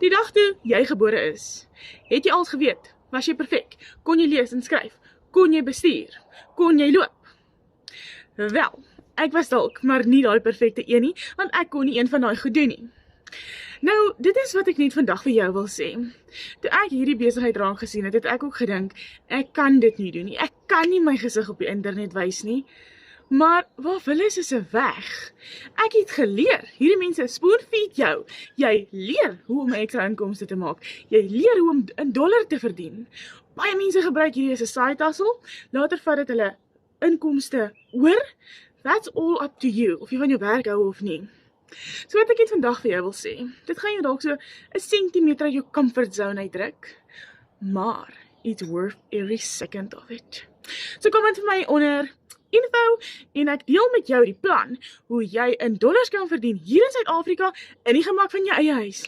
Die dag toe jy gebore is, het jy al geweet, was jy perfek, kon jy lees en skryf, kon jy bestuur, kon jy loop? Wel, ek was dalk, maar nie daai perfekte een nie, want ek kon nie een van daai goed doen nie. Nou, dit is wat ek net vandag vir jou wil sê. Toe ek hierdie besigheid raak gesien het, het ek ook gedink, ek kan dit nie doen nie, ek kan nie my gesig op die internet wys nie. Maar waar wil is 'n weg. Ek het geleer, hierdie mense spoon-feed jou. Jy leer hoe om ekstra inkomste te maak. Jy leer hoe om in dollar te verdien. Baie mense gebruik hierdie as 'n side hustle. Later vat dit hulle inkomste oor. That's all up to you, of jy van jou werk hou of nie. So wat ek net vandag vir jou wil sê, dit gaan jou dalk so 'n sentimeter uit jou comfort zone uitdruk, maar it's worth every second of it. So kom dit vir my onder info en ek deel met jou die plan hoe jy in dollars kan verdien hier in Suid-Afrika in die gemak van jou eie huis.